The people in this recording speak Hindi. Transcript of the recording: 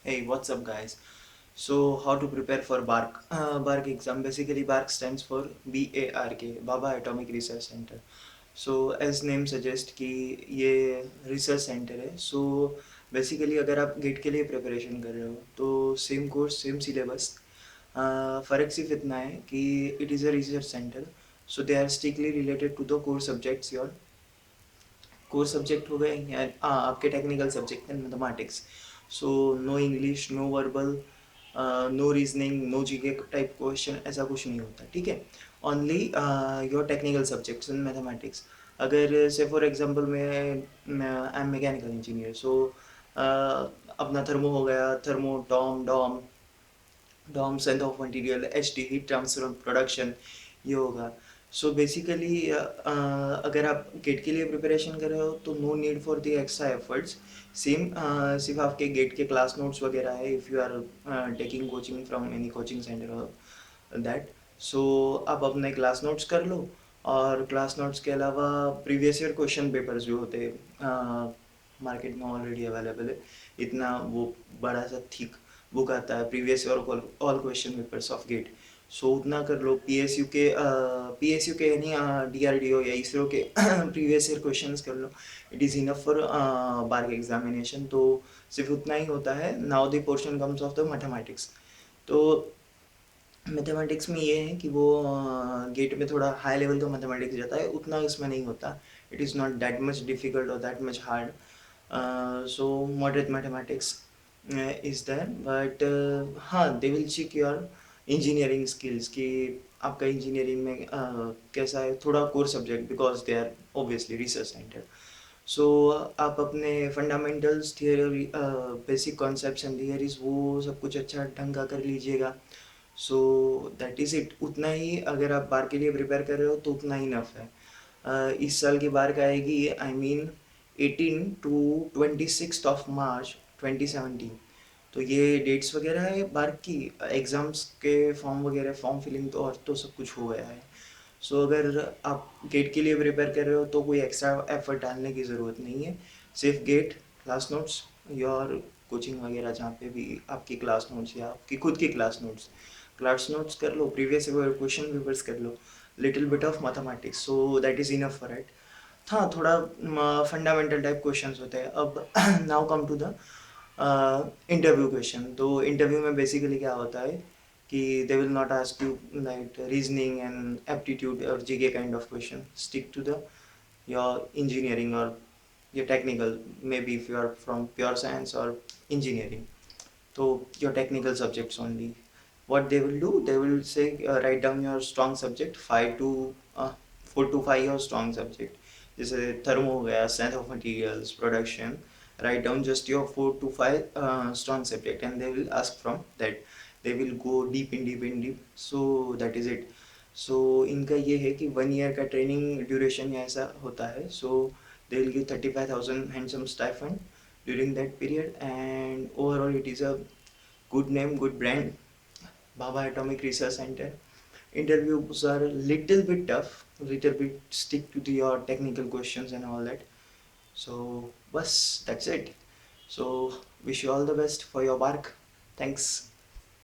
Hey, what's up, guys? So, how to prepare for BARC? BARC exam. Basically, BARC stands for BARK, Baba Atomic Research Center. So, as name suggest कि ये रिसर्च सेंटर है. So, बेसिकली अगर आप गेट के लिए प्रिपरेशन कर रहे हो तो सेम कोर्स सेम सिलेबस. फ़र्क सिर्फ इतना है कि it is a research centre. So they are strictly related to the core subjects. Your core subject हो गए या आपके टेक्निकल सब्जेक्ट हैं mathematics. So no English, no verbal, no reasoning, no GK type question, ऐसा कुछ नहीं होता. ठीक है. Only your technical subjects in mathematics. अगर से फॉर एग्जांपल मैं I am mechanical engineer. So अपना थर्मो हो गया, थर्मो डॉम डॉम Dom strength of material, H T heat transfer production, ये होगा. सो बेसिकली अगर आप गेट के लिए प्रिपरेशन कर रहे हो तो no need for the extra efforts. Same सिर्फ आपके गेट के क्लास नोट्स वगैरह है if you are taking coaching from any coaching centre that. So आप अपने क्लास नोट्स कर लो. और क्लास नोट्स के अलावा प्रीवियस ईयर क्वेश्चन पेपर्स जो होते हैं मार्केट में ऑलरेडी अवेलेबल है. इतना वो बड़ा सा थिक बुक आता है, previous year all question papers of GATE. So उतना कर लो. पी एस यू के यानी DRDO या इसरो के प्रीवियस ईयर क्वेश्चंस कर लो. It is enough for BARC examination. तो सिर्फ उतना ही होता है. Now the portion comes of the mathematics. तो मैथमेटिक्स में ये है कि वो गेट में थोड़ा हाई लेवल का मैथमेटिक्स रहता है, उतना इसमें नहीं होता. It is not that much difficult और that much hard. So moderate mathematics is there. But हाँ, they will check your engineering skills कि आपका इंजीनियरिंग में कैसा है. थोड़ा core subject because they are obviously research centre. So आप अपने fundamentals, theory, basic concepts and theories वो सब कुछ अच्छा ढंग का कर लीजिएगा. So that is it. उतना ही अगर आप बार के लिए प्रिपेयर कर रहे हो तो उतना ही नफ है. इस साल की बार का आएगी, आई मीन 18 to 26 मार्च 2017. तो ये डेट्स वगैरह है बार की. एग्ज़ाम्स के फॉर्म वगैरह, फॉर्म फिलिंग तो और तो सब कुछ हो गया है. सो अगर आप गेट के लिए प्रिपेयर कर रहे हो तो कोई एक्स्ट्रा एफर्ट डालने की ज़रूरत नहीं है. सिर्फ GATE, class notes, your coaching वगैरह जहाँ पे भी आपकी क्लास नोट्स या आपकी खुद की क्लास नोट्स कर लो. प्रीवियस क्वेश्चन पेपर्स कर लो. Little bit of mathematics. So that is enough for it. हाँ, थोड़ा फंडामेंटल टाइप क्वेश्चंस होते हैं. अब now come to the interview question. तो इंटरव्यू में बेसिकली क्या होता है कि they will not ask you like reasoning and aptitude और GK kind of question. Stick to the your engineering और your technical, maybe if you are from pure science or engineering. So your technical subjects only. What they will do, they will say write down your strong subject, 4 to 5 your strong subject. जैसे थर्मो हो गया, strength of materials, production. Write down just your 4 to 5 strong subject and they will ask from that. They will go deep in deep. So that is it. सो इनका ये है कि 1 ईयर का ट्रेनिंग ड्यूरेशन ऐसा होता है. सो they will give 35,000 handsome stipend during that period. And overall it is a good name, good brand, Baba Atomic Research Center. Interviews are little bit tough, little bit stick to your technical questions and all that. So bus, that's it. So wish you all the best for your work. Thanks.